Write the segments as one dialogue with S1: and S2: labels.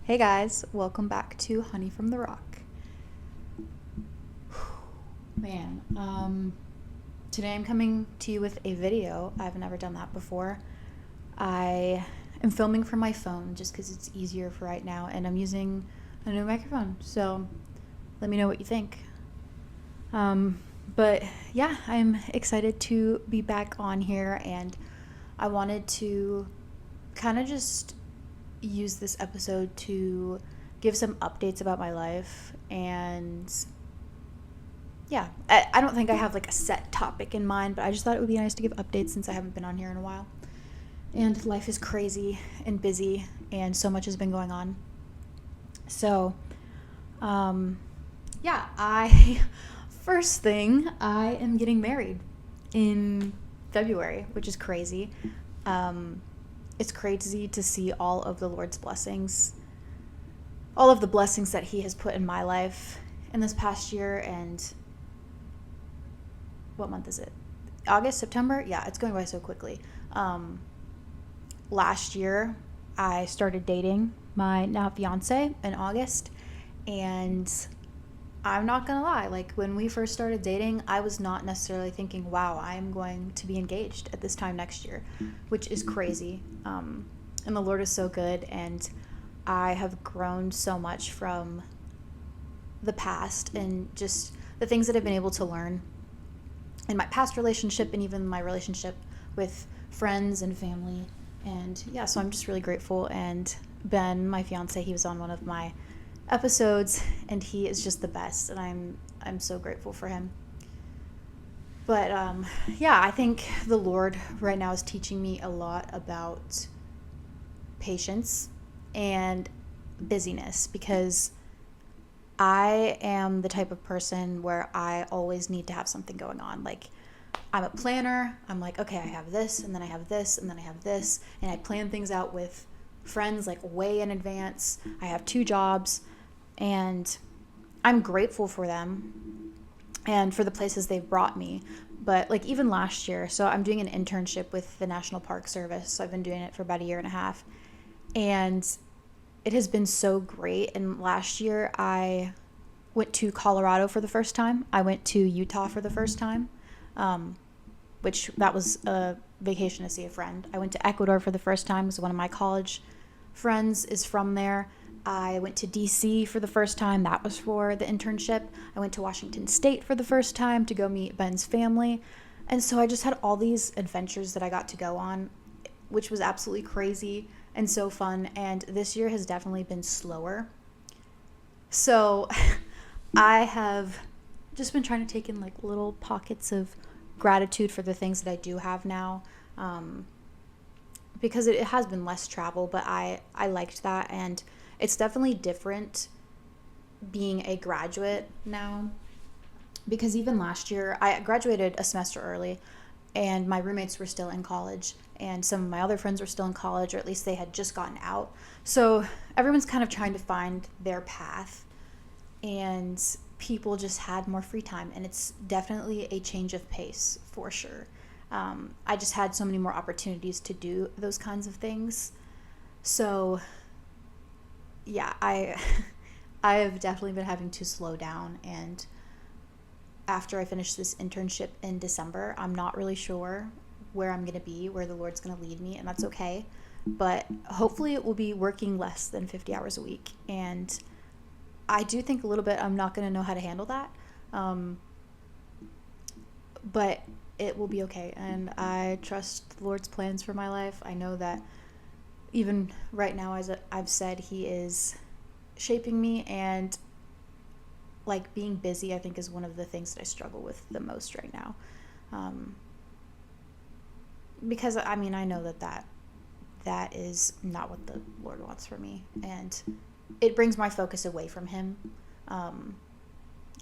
S1: Hey guys, welcome back to Honey from the Rock. Man, today I'm coming to you with a video. I've never done that before. I am filming from my phone just because it's easier for right now, and I'm using a new microphone. So let me know what you think. But yeah, I'm excited to be back on here, and I wanted to kind of just use this episode to give some updates about my life. And yeah, I don't think I have like a set topic in mind, but I just thought it would be nice to give updates since I haven't been on here in a while. And life is crazy and busy, and so much has been going on. So, yeah, first thing, I am getting married in February, which is crazy. It's crazy to see all of the Lord's blessings, all of the blessings that He has put in my life in this past year. And what month is it? August, September? Yeah, it's going by so quickly. Last year, I started dating my now fiance in August, and I'm not gonna lie, like when we first started dating, I was not necessarily thinking, wow, I'm going to be engaged at this time next year, which is crazy. And the Lord is so good, and I have grown so much from the past and just the things that I've been able to learn in my past relationship and even my relationship with friends and family. And yeah, so I'm just really grateful. And Ben, my fiance, he was on one of my episodes, and he is just the best, and I'm so grateful for him. But yeah, I think the Lord right now is teaching me a lot about patience and busyness, because I am the type of person where I always need to have something going on. Like, I'm a planner. I'm like, okay, I have this, and then I have this, and then I have this, and I plan things out with friends like way in advance. I have 2 jobs, and I'm grateful for them and for the places they've brought me. But like even last year, so I'm doing an internship with the National Park Service. So I've been doing it for about a year and a half, and it has been so great. And last year I went to Colorado for the first time. I went to Utah for the first time, which that was a vacation to see a friend. I went to Ecuador for the first time because one of my college friends is from there. I went to DC for the first time. That was for the internship. I went to Washington State for the first time to go meet Ben's family. And so I just had all these adventures that I got to go on, which was absolutely crazy and so fun. And this year has definitely been slower. So I have just been trying to take in like little pockets of gratitude for the things that I do have now. Because it has been less travel, but I liked that. And it's definitely different being a graduate now, because even last year I graduated a semester early, and my roommates were still in college, and some of my other friends were still in college, or at least they had just gotten out. So everyone's kind of trying to find their path, and people just had more free time, and it's definitely a change of pace for sure. I just had so many more opportunities to do those kinds of things. So yeah, I have definitely been having to slow down. And after I finish this internship in December, I'm not really sure where I'm going to be, where the Lord's going to lead me, and that's okay. But hopefully it will be working less than 50 hours a week. And I do think a little bit I'm not going to know how to handle that. But it will be okay. And I trust the Lord's plans for my life. I know that even right now, as I've said, He is shaping me. And like being busy, I think, is one of the things that I struggle with the most right now. Because I mean, I know that is not what the Lord wants for me, and it brings my focus away from Him,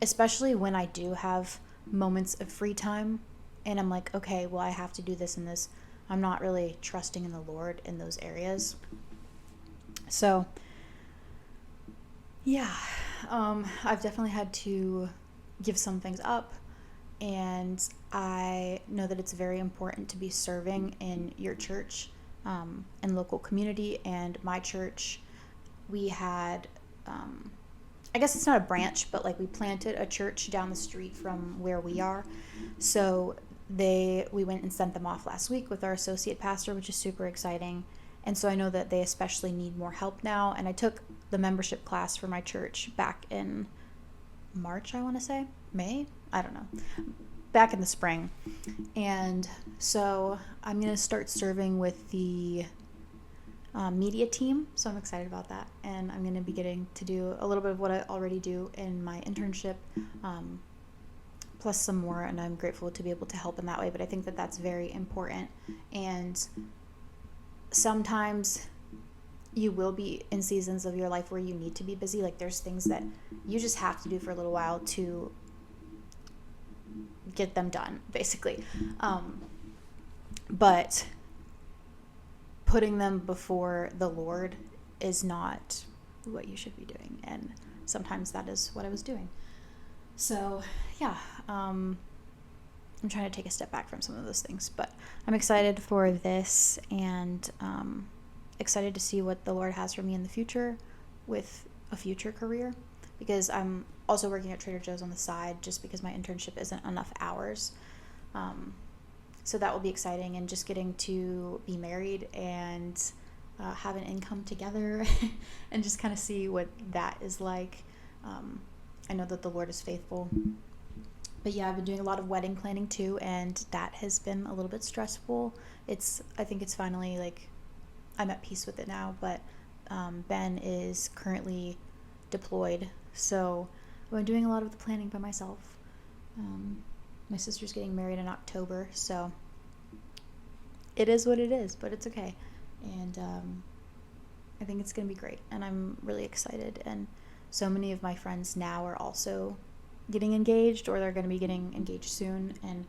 S1: especially when I do have moments of free time, and I'm like, okay, well, I have to do this and this. I'm not really trusting in the Lord in those areas. So yeah, I've definitely had to give some things up, and I know that it's very important to be serving in your church and local community. And my church we had, I guess it's not a branch, but like we planted a church down the street from where we are. So we went and sent them off last week with our associate pastor, which is super exciting. And so I know that they especially need more help now. And I took the membership class for my church back in March, I want to say. May? I don't know. Back in the spring. And so I'm going to start serving with the media team. So I'm excited about that. And I'm going to be getting to do a little bit of what I already do in my internship, plus some more. And I'm grateful to be able to help in that way. But I think that that's very important. And sometimes you will be in seasons of your life where you need to be busy. Like there's things that you just have to do for a little while to get them done, basically. But putting them before the Lord is not what you should be doing. And sometimes that is what I was doing. So yeah, I'm trying to take a step back from some of those things, but I'm excited for this, and excited to see what the Lord has for me in the future with a future career, because I'm also working at Trader Joe's on the side just because my internship isn't enough hours. So that will be exciting, and just getting to be married and have an income together and just kind of see what that is like. I know that the Lord is faithful. But yeah, I've been doing a lot of wedding planning too, and that has been a little bit stressful. I think it's finally like I'm at peace with it now, but Ben is currently deployed, so I've been doing a lot of the planning by myself. My sister's getting married in October, so it is what it is, but it's okay. And I think it's going to be great, and I'm really excited. And so many of my friends now are also getting engaged, or they're going to be getting engaged soon, and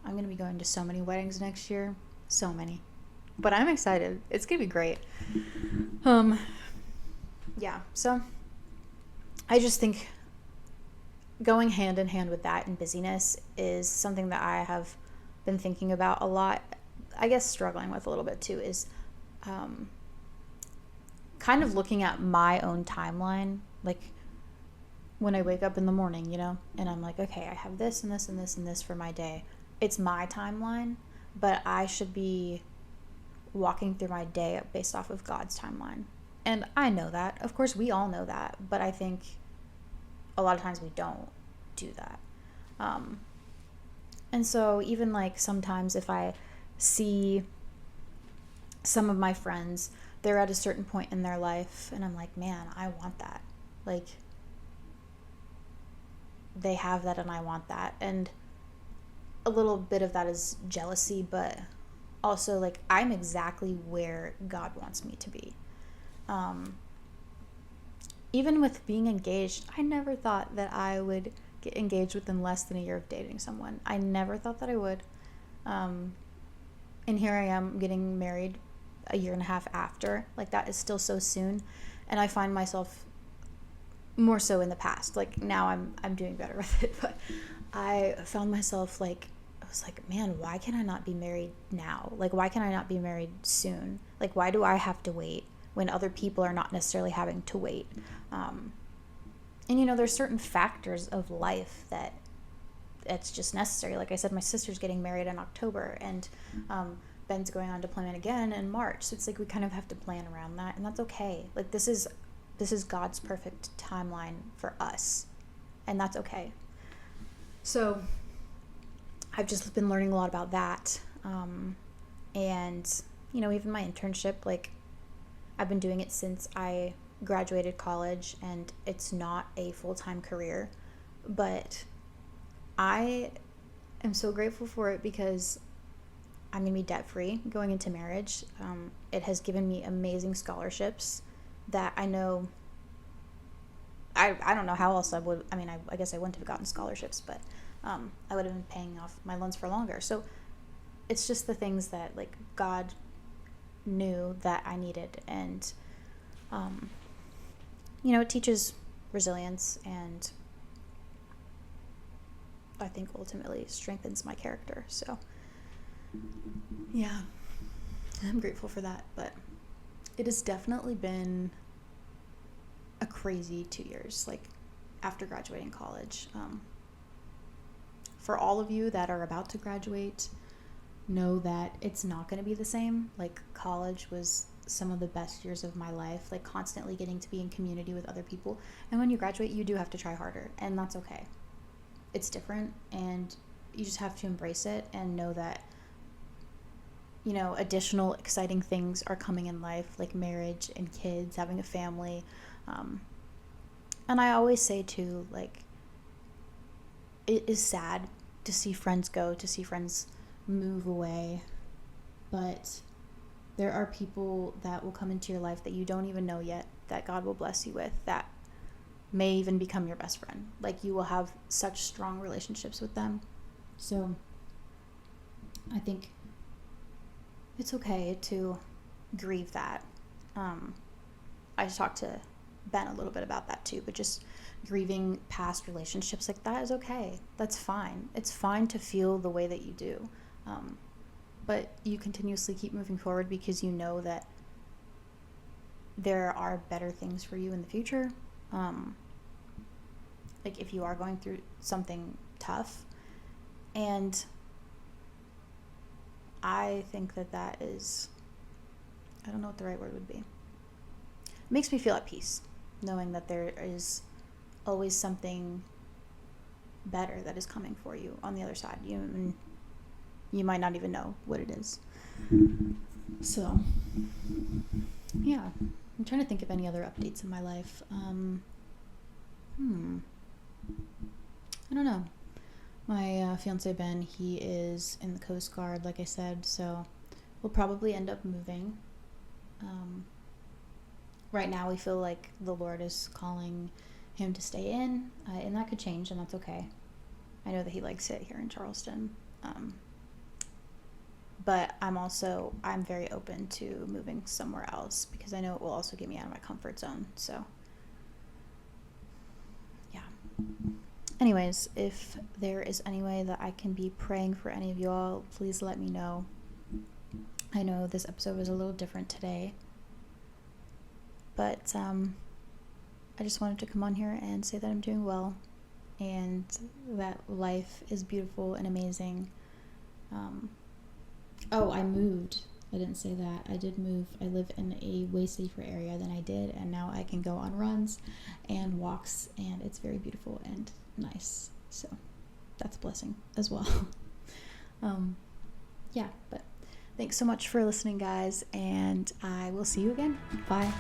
S1: I'm going to be going to so many weddings next year. So many. But I'm excited. It's going to be great. Yeah, so I just think going hand in hand with that and busyness is something that I have been thinking about a lot. I guess struggling with a little bit too is kind of looking at my own timeline, like when I wake up in the morning, and I'm like, okay, I have this and this and this and this for my day. It's my timeline, but I should be walking through my day based off of God's timeline. And I know that. Of course, we all know that, but I think a lot of times we don't do that. And so even like sometimes if I see some of my friends, they're at a certain point in their life, and I'm like, man, I want that. Like, they have that and I want that. And a little bit of that is jealousy, but also like I'm exactly where God wants me to be. Even with being engaged, I never thought that I would get engaged within less than a year of dating someone. I never thought that I would. And here I am getting married a year and a half after. Like, that is still so soon. And I find myself more so in the past. Like, now I'm doing better with it. But I found myself I was like, man, why can I not be married now? Like, why can I not be married soon? Like, why do I have to wait when other people are not necessarily having to wait? And there's certain factors of life that it's just necessary. Like I said, my sister's getting married in October, and Ben's going on deployment again in March. So it's like we kind of have to plan around that, and that's okay. Like, this is God's perfect timeline for us, and that's okay. So I've just been learning a lot about that. And, even my internship, like, I've been doing it since I graduated college, and it's not a full-time career, but I am so grateful for it because I'm going to be debt-free going into marriage. It has given me amazing scholarships that I know I don't know how else I would. I guess I wouldn't have gotten scholarships, but I would have been paying off my loans for longer. So it's just the things that, like, God knew that I needed. And, it teaches resilience, and I think ultimately strengthens my character. So, yeah, I'm grateful for that. But it has definitely been a crazy 2 years, like after graduating college. For all of you that are about to graduate, know that it's not going to be the same. Like, college was some of the best years of my life, like constantly getting to be in community with other people. And when you graduate, you do have to try harder, and that's okay. It's different, and you just have to embrace it and know that, you know, additional exciting things are coming in life, like marriage and kids, having a family. And I always say too, like, it is sad to see friends go, to see friends move away, but there are people that will come into your life that you don't even know yet, that God will bless you with, that may even become your best friend. Like, you will have such strong relationships with them. So I think it's okay to grieve that. I talked to Ben a little bit about that too, but just grieving past relationships like that is okay. That's fine. It's fine to feel the way that you do. But you continuously keep moving forward because you know that there are better things for you in the future. Like, if you are going through something tough, and I think that is, I don't know what the right word would be. It makes me feel at peace, knowing that there is always something better that is coming for you on the other side. You might not even know what it is. So, yeah. I'm trying to think of any other updates in my life. I don't know. My fiance Ben, he is in the Coast Guard, like I said, so we'll probably end up moving. Right now we feel like the Lord is calling him to stay in, and that could change, and that's okay. I know that he likes it here in Charleston. But I'm very open to moving somewhere else because I know it will also get me out of my comfort zone. So, yeah. Anyways, if there is any way that I can be praying for any of y'all, please let me know. I know this episode was a little different today, but I just wanted to come on here and say that I'm doing well and that life is beautiful and amazing. I moved. I didn't say that. I did move. I live in a way safer area than I did, and now I can go on runs and walks, and it's very beautiful and nice. So that's a blessing as well. Yeah, but thanks so much for listening, guys, and I will see you again. Bye.